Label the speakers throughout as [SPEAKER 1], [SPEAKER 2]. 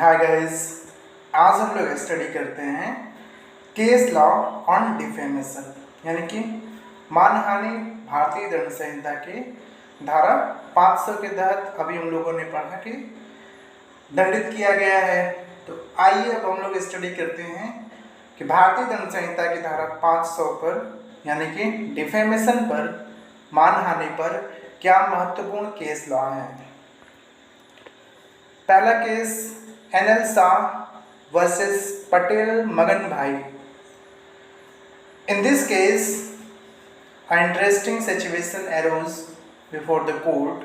[SPEAKER 1] Hi guys, आज हम लोग स्टडी करते हैं केस लॉ ऑन डिफेमेशन, यानी कि मानहानि भारतीय दंड संहिता के धारा 500 के तहत अभी हम लोगों ने पढ़ा कि दंडित किया गया है। तो आइए अब हम लोग स्टडी करते हैं कि भारतीय दंड संहिता की धारा 500 पर यानी कि डिफेमेशन पर, मानहानि पर क्या महत्वपूर्ण केस लॉ है। पहला case NL Shah versus Patel Magan Bhai. In this case, an interesting situation arose before the court.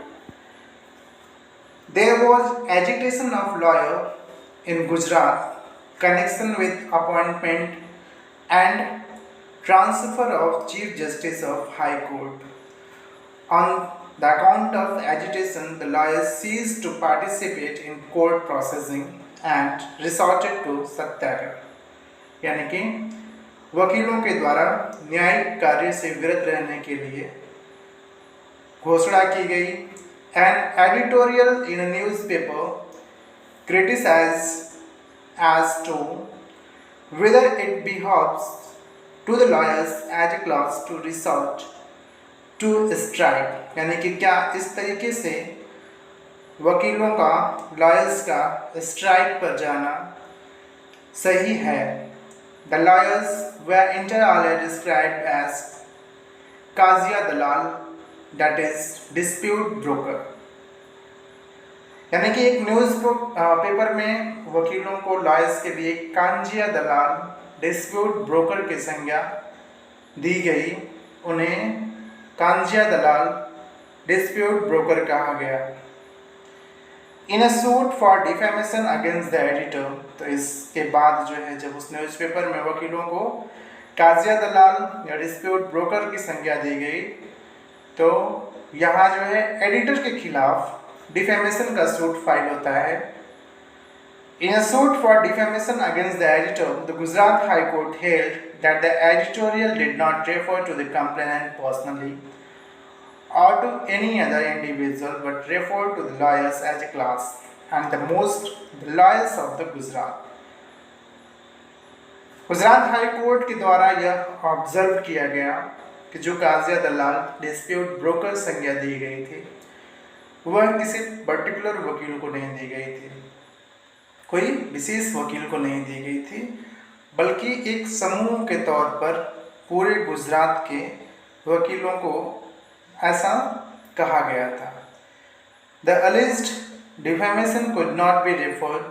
[SPEAKER 1] There was agitation of lawyer in Gujarat connection with appointment and transfer of Chief Justice of High Court. On the account of agitation, the lawyers ceased to participate in court processing and resorted to सत्याग्रह, यानी कि वकीलों के द्वारा न्यायिक कार्य से विरत रहने के लिए घोषणा की गई। An editorial in a newspaper criticized as to whether it behoves to the lawyers as a class to resort to strike, यानी कि क्या इस तरीके से वकीलों का, लॉयर्स का स्ट्राइक पर जाना सही है। The lawyers were inter alia described as काजिया Dalal, that is dispute broker, यानी कि एक न्यूज़ पेपर में वकीलों को, लॉयर्स के लिए कांजिया दलाल, डिस्प्यूट ब्रोकर की संज्ञा दी गई। उन्हें कांजिया दलाल, डिस्प्यूट ब्रोकर कहा गया। In a suit for defamation against the editor, तो इसके बाद जो है, जब उस न्यूज़पेपर में वकीलों को काजिया दलाल या डिस्प्यूट ब्रोकर की संज्ञा दी गई, तो यहाँ जो है एडिटर के खिलाफ डिफेमेशन का सूट फाइल होता है। In a suit for defamation against the editor, the Gujarat high court held that the editorial did not refer to the complainant personally or to any other individual but referred to the lawyers as a class and the lawyers of the Gujarat. Gujarat high court के द्वारा यह observe किया गया कि जो काजिया दलाल, dispute broker संज्ञा दी गई थी, वह किसी पर्टिकुलर वकील को नहीं दी गई थी, कोई विशेष वकील को नहीं दी गई थी, बल्कि एक समूह के तौर पर पूरे गुजरात के वकीलों को ऐसा कहा गया था। The alleged defamation could not be referred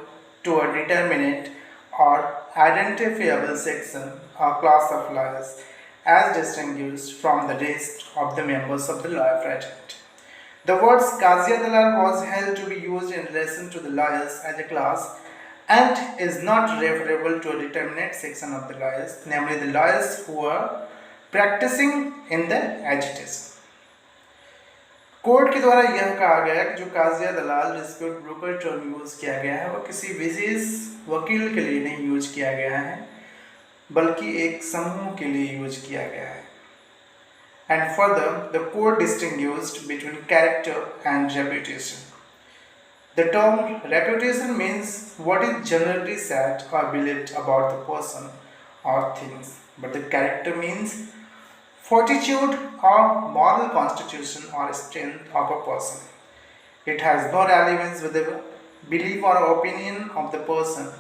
[SPEAKER 1] to a determinate or identifiable section or class of lawyers as distinguished from the rest of the members of the lawyer fraternity. The words Kaziya Dalal was held to be used in relation to the lawyers as a class and is not referable to a determinate section of the lawyers, namely the lawyers who are practicing in the agitation. Court के द्वारा यह कहा गया कि जो काजिया दलाल, dispute broker term use किया गया है, वह किसी विशेष वकील के लिए नहीं यूज किया गया है, बल्कि एक समूह के लिए यूज किया गया है। And further, the court distinguished between character and reputation. The term reputation means what is generally said or believed about the person or things, but the character means fortitude or moral constitution or strength of a person. It has no relevance with the belief or opinion of the person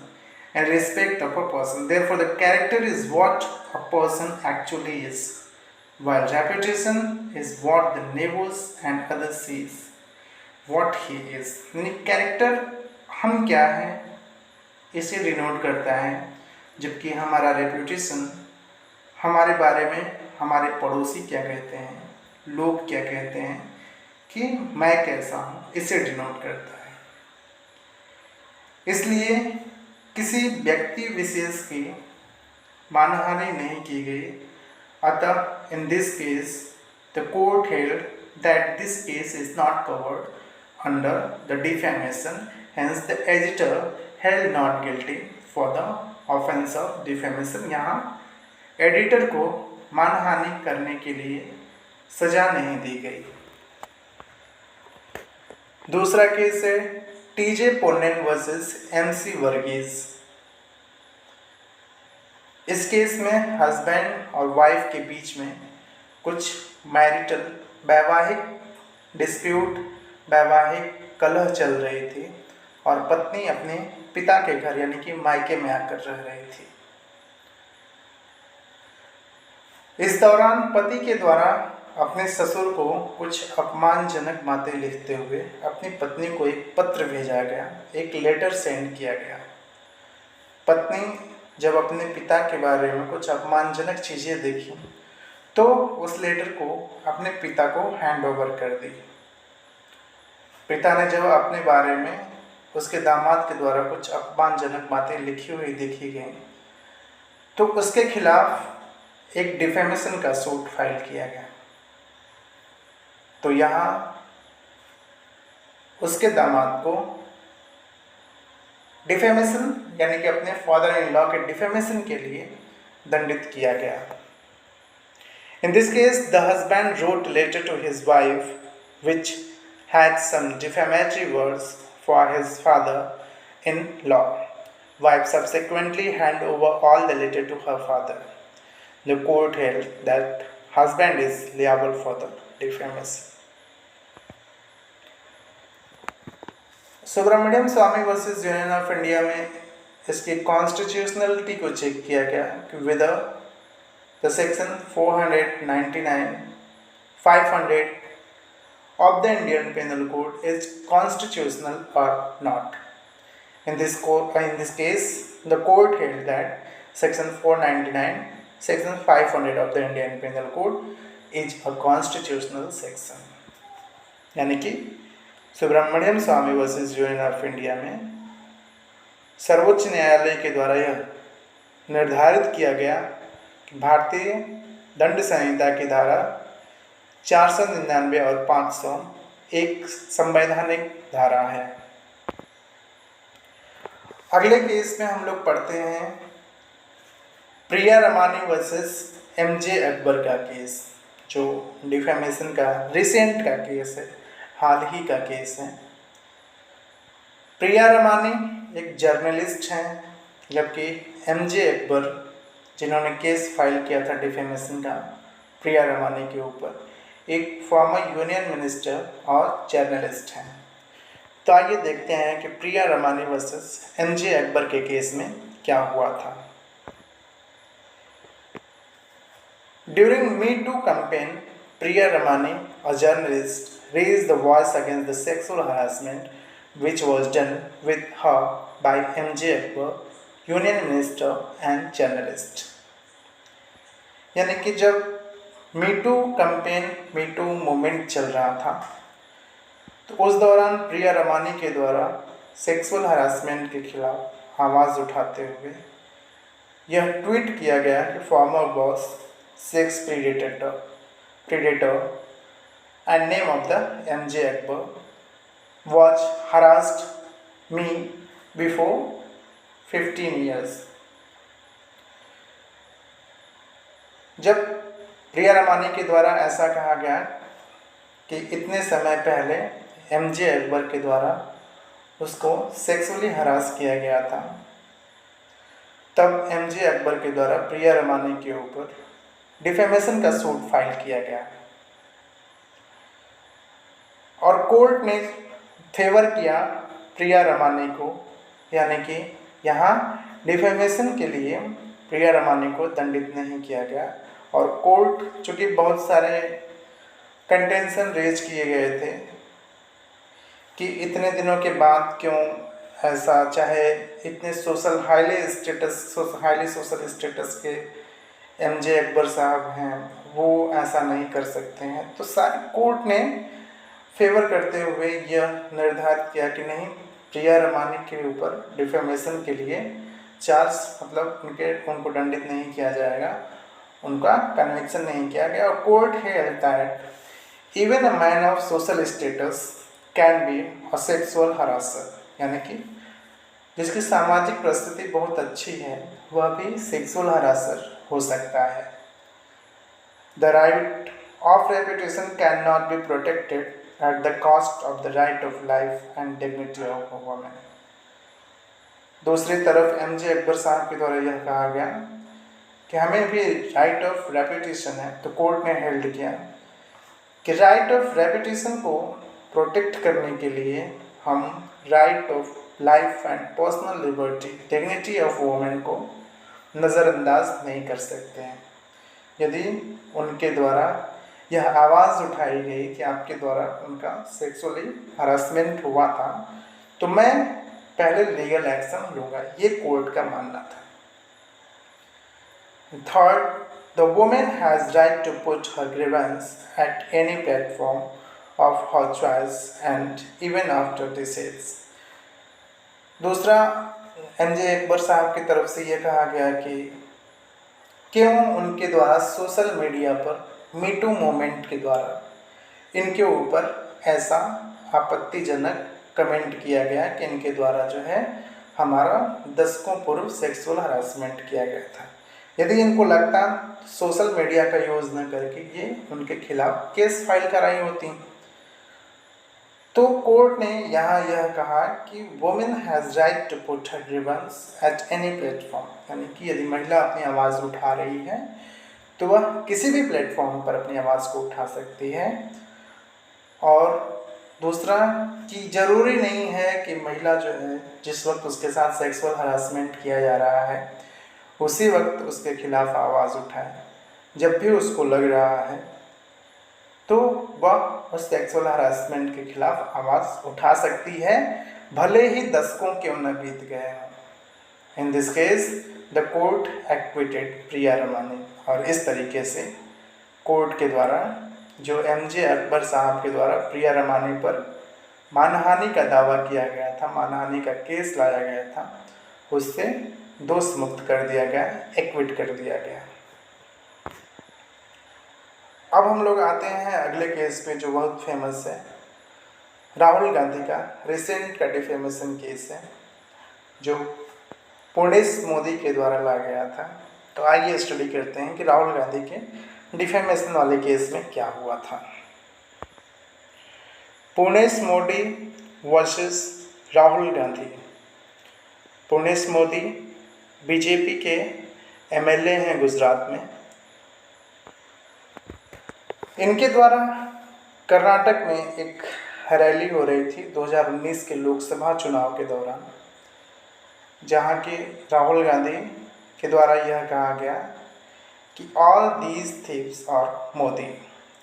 [SPEAKER 1] and respect of a person. Therefore, the character is what a person actually is, while reputation is what the neighbors and others sees what he is. यानी character हम क्या हैं इसे denote करता है, जबकि हमारा reputation हमारे बारे में हमारे पड़ोसी क्या कहते हैं, लोग क्या कहते हैं कि मैं कैसा हूँ, इसे डिनोट करता है। इसलिए किसी व्यक्ति विशेष की मानहानि नहीं की गई। अतः इन this case the court held that this case is not covered under the defamation, hence the editor held not guilty for the offense of defamation. यहाँ एडिटर को मानहानि करने के लिए सजा नहीं दी गई। दूसरा केस है टीजे पोन्नेन वर्सेस एमसी वर्गीस। इस केस में हस्बैंड और वाइफ के बीच में कुछ मैरिटल वैवाहिक डिस्प्यूट, वैवाहिक कलह चल रही थी और पत्नी अपने पिता के घर यानी कि मायके में आकर रह रही थी। इस दौरान पति के द्वारा अपने ससुर को कुछ अपमानजनक बातें लिखते हुए अपनी पत्नी को एक पत्र भेजा गया, एक लेटर सेंड किया गया। पत्नी जब अपने पिता के बारे में कुछ अपमानजनक चीज़ें देखी तो उस लेटर को अपने पिता को हैंड ओवर कर दी। पिता ने जब अपने बारे में उसके दामाद के द्वारा कुछ अपमानजनक बातें लिखी हुई देखी गई तो उसके खिलाफ एक डिफेमेशन का सूट फाइल किया गया। तो यहाँ उसके दामाद को डिफेमेशन यानी कि अपने फादर इन लॉ के डिफेमेशन के लिए दंडित किया गया। In this case, the husband wrote a letter to his wife which had some defamatory words for his father-in-law. Wife subsequently handed over all the letter to her father. The court held that husband is liable for the defamation. Subramanian Swamy versus Union of India में इसकी constitutionality को check किया गया कि whether the section 499, 500 of the Indian Penal Code is constitutional or not. In this case, the court held that section 499, section 500 of the Indian Penal Code is a constitutional section. यानी कि Subramaniam Swamy versus Union of India में सर्वोच्च न्यायालय के द्वारा यह निर्धारित किया गया कि भारतीय दंड संहिता की धारा 499 और 500 एक संवैधानिक धारा है। अगले केस में हम लोग पढ़ते हैं प्रिया रमानी वर्सेस एमजे अकबर का केस, जो डिफेमेशन का रिसेंट का केस है, हाल ही का केस है। प्रिया रमानी एक जर्नलिस्ट हैं, जबकि एमजे अकबर जिन्होंने केस फाइल किया था डिफेमेशन का प्रिया रमानी के ऊपर, एक फॉर्मर यूनियन मिनिस्टर और जर्नलिस्ट हैं। तो आइए देखते हैं कि प्रिया रमानी वर्सेस एमजे अकबर के केस में क्या हुआ था। During me too campaign, Priya Ramani, a journalist, raised the voice against the sexual harassment which was done with her by M.J. Akbar, Union Minister and journalist. यानी कि जब मीटू कैंपेन, मीटू मूवमेंट चल रहा था तो उस दौरान प्रिया रमानी के द्वारा सेक्सुअल हरासमेंट के खिलाफ आवाज़ उठाते हुए यह ट्वीट किया गया कि farmer boss sex predator and name of the M.J. Akbar was harassed me before 15 years. जब प्रिया रमानी के द्वारा ऐसा कहा गया कि इतने समय पहले एमजे अकबर के द्वारा उसको सेक्सुअली हरास किया गया था, तब एमजे अकबर के द्वारा प्रिया रमानी के ऊपर डिफेमेशन का सूट फाइल किया गया और कोर्ट ने फेवर किया प्रिया रमानी को, यानी कि यहाँ डिफेमेशन के लिए प्रिया रमानी को दंडित नहीं किया गया। और कोर्ट, चूँकि बहुत सारे कंटेंशन रेज किए गए थे कि इतने दिनों के बाद क्यों ऐसा, चाहे इतने हाईली सोशल स्टेटस के एमजे अकबर साहब हैं, वो ऐसा नहीं कर सकते हैं। तो सारी कोर्ट ने फेवर करते हुए यह निर्धारित किया कि नहीं, प्रिया रमानी के ऊपर डिफेमेशन के लिए चार्ज उनको दंडित नहीं किया जाएगा, उनका कन्विक्शन नहीं किया गया। और court held that even a man of social status can be a sexual harasser, यानी कि जिसकी सामाजिक परिस्थिति बहुत अच्छी है वह भी सेक्सुअल हरासर हो सकता है। The right of reputation can not be protected at the cost of the right of life and dignity of a woman. दूसरी तरफ एमजे अकबर साहब के द्वारा यह कहा गया कि हमें भी राइट ऑफ रेपुटेशन है, तो कोर्ट ने हेल्ड किया कि राइट ऑफ रेपुटेशन को प्रोटेक्ट करने के लिए हम right of life and personal liberty, dignity of women को नज़रअंदाज नहीं कर सकते हैं। यदि उनके द्वारा यह आवाज़ उठाई गई कि आपके द्वारा उनका सेक्सुअली हरासमेंट हुआ था, तो मैं पहले लीगल एक्शन लूँगा, ये कोर्ट का मानना था। Third, the women has right to put her grievance at any platform of her choice and even after disease. दूसरा, एमजे अकबर साहब की तरफ से यह कहा गया कि क्यों उनके द्वारा सोशल मीडिया पर मीटू मूवमेंट के द्वारा इनके ऊपर ऐसा आपत्तिजनक कमेंट किया गया कि इनके द्वारा जो है हमारा दशकों पूर्व सेक्सुअल हरासमेंट किया गया था। यदि इनको लगता सोशल मीडिया का यूज़ न करके ये उनके खिलाफ केस फाइल कराई होती, तो कोर्ट ने यहाँ यह कहा कि women has right to put her grievance at any platform, यानी कि यदि महिला अपनी आवाज़ उठा रही है तो वह किसी भी प्लेटफॉर्म पर अपनी आवाज़ को उठा सकती है। और दूसरा कि ज़रूरी नहीं है कि महिला जो है जिस वक्त उसके साथ सेक्सुअल हरासमेंट किया जा रहा है उसी वक्त उसके खिलाफ आवाज़ उठाए। जब भी उसको लग रहा है तो वह उस सेक्सुअल हरासमेंट के खिलाफ आवाज़ उठा सकती है, भले ही दशकों क्यों न बीत गए हों। In this case the court acquitted Priya Ramani. और इस तरीके से कोर्ट के द्वारा जो एमजे अकबर साहब के द्वारा प्रिया रमानी पर मानहानि का दावा किया गया था, मानहानि का केस लाया गया था, उससे दोष मुक्त कर दिया गया, एक्विट कर दिया गया। अब हम लोग आते हैं अगले केस पे जो बहुत फेमस है, राहुल गांधी का रिसेंट का डिफेमेशन केस है जो पुणेश मोदी के द्वारा लाया गया था। तो आइए स्टडी करते हैं कि राहुल गांधी के डिफेमेशन वाले केस में क्या हुआ था। पुणेश मोदी वर्सेस राहुल गांधी। पुणेश मोदी बीजेपी के एमएलए हैं गुजरात में। इनके द्वारा कर्नाटक में एक रैली हो रही थी 2019 के लोकसभा चुनाव के दौरान, जहां कि राहुल गांधी के द्वारा यह कहा गया कि all these thieves are Modi,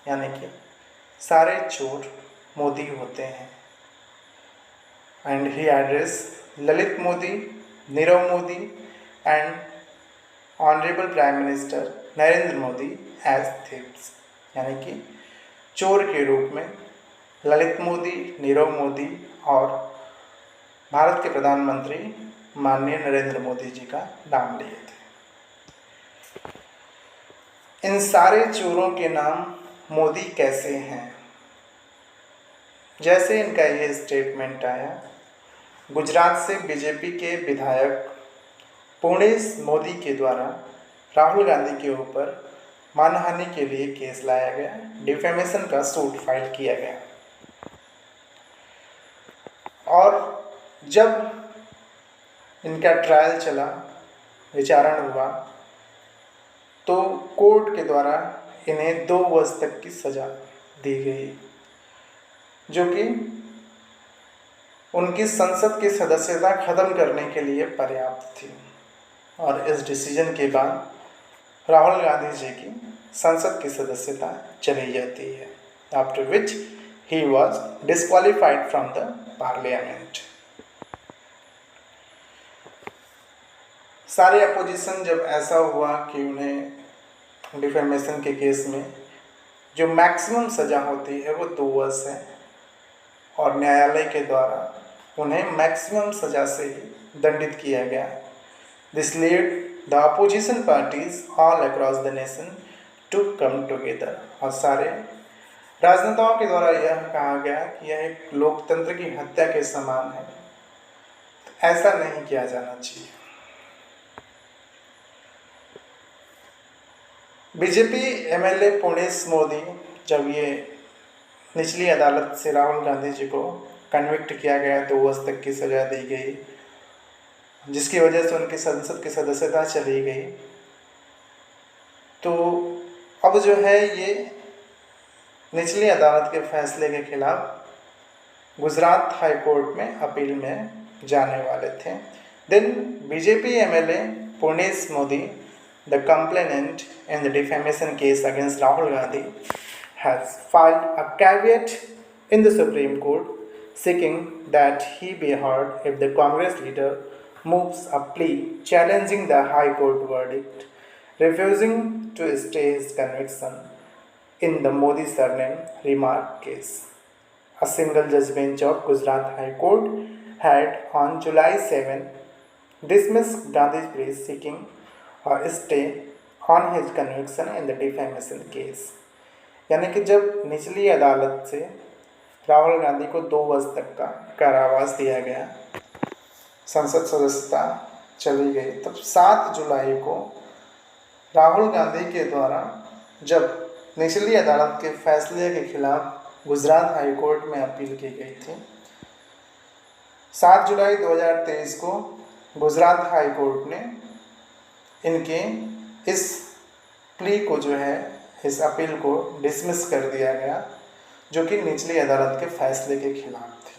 [SPEAKER 1] यानी कि सारे चोर मोदी होते हैं। And he address Lalit Modi, Nirav Modi and honourable prime minister Narendra Modi as thieves, यानी कि चोर के रूप में ललित मोदी, नीरव मोदी और भारत के प्रधानमंत्री माननीय नरेंद्र मोदी जी का नाम लिए थे। इन सारे चोरों के नाम मोदी कैसे हैं? जैसे इनका ये स्टेटमेंट आया, गुजरात से बीजेपी के विधायक पुणेश मोदी के द्वारा राहुल गांधी के ऊपर मानहानि के लिए केस लाया गया, डिफेमेशन का सूट फाइल किया गया। और जब इनका ट्रायल चला, विचारण हुआ, तो कोर्ट के द्वारा इन्हें 2 वर्ष तक की सज़ा दी गई, जो कि उनकी संसद की सदस्यता खत्म करने के लिए पर्याप्त थी। और इस डिसीजन के बाद राहुल गांधी जी की संसद की सदस्यता चली जाती है, after which he was disqualified from the parliament. सारे अपोजिशन जब ऐसा हुआ कि उन्हें डिफेमेशन के केस में जो मैक्सिमम सज़ा होती है वो 2 वर्ष है, और न्यायालय के द्वारा उन्हें मैक्सिमम सज़ा से ही दंडित किया गया। This lead the opposition parties all across the nation to come together. और सारे राजनेताओं के द्वारा यह कहा गया कि यह एक लोकतंत्र की हत्या के समान है, तो ऐसा नहीं किया जाना चाहिए। बीजेपी एमएलए पुणेश मोदी जब ये निचली अदालत से राहुल गांधी जी को कन्विक्ट किया गया, 2 वर्ष तक की सज़ा दी गई, जिसकी वजह से उनकी संसद की सदस्यता चली गई। तो अब जो है ये निचली अदालत के फैसले के खिलाफ गुजरात हाई कोर्ट में अपील में जाने वाले थे। Then BJP MLA Purnesh Modi, the complainant in the defamation case against Rahul Gandhi, has filed a caveat in the Supreme Court seeking that he be heard if the Congress leader moves a plea challenging the High Court verdict, refusing to stay his conviction in the Modi surname remark case. A single judge bench of Gujarat High Court had on July 7 dismissed Gandhi's plea seeking a stay on his conviction in the defamation case. यानी कि जब निचली अदालत से राहुल गांधी को 2 वर्ष तक का कारावास दिया गया, संसद सदस्यता चली गई, तब 7 जुलाई को राहुल गांधी के द्वारा जब निचली अदालत के फैसले के खिलाफ गुजरात हाई कोर्ट में अपील की गई थी, 7 जुलाई 2023 को गुजरात हाई कोर्ट ने इनके इस प्ली को जो है, इस अपील को डिसमिस कर दिया गया, जो कि निचली अदालत के फैसले के खिलाफ थे।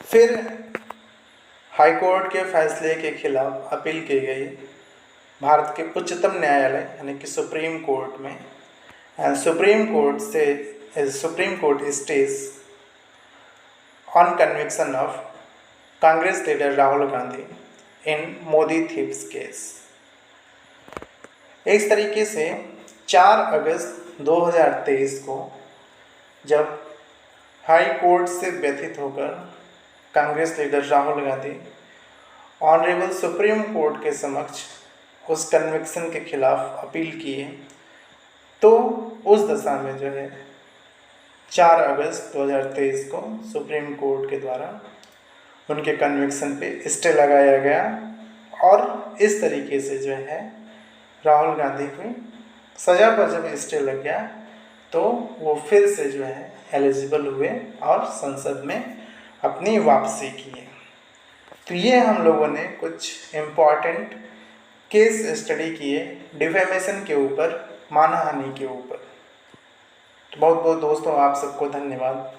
[SPEAKER 1] फिर हाई कोर्ट के फैसले के खिलाफ अपील की गई भारत के उच्चतम न्यायालय यानी कि सुप्रीम कोर्ट में, and supreme court stage on conviction of Congress leader Rahul Gandhi in Modi thieves case. इस तरीके से 4 अगस्त 2023 को जब हाई कोर्ट से व्यथित होकर Congress leader Rahul Gandhi honourable supreme court के समक्ष उस कन्विक्शन के खिलाफ अपील किए, तो उस दशा में जो है 4 अगस्त 2023 को सुप्रीम कोर्ट के द्वारा उनके कन्विक्शन पे स्टे लगाया गया, और इस तरीके से जो है राहुल गांधी की सज़ा पर जब स्टे लग गया तो वो फिर से जो है एलिजिबल हुए और संसद में अपनी वापसी की। तो ये हम लोगों ने कुछ इम्पॉर्टेंट केस स्टडी किए डिफेमेशन के ऊपर, मानहानि के ऊपर। तो बहुत बहुत दोस्तों आप सबको धन्यवाद।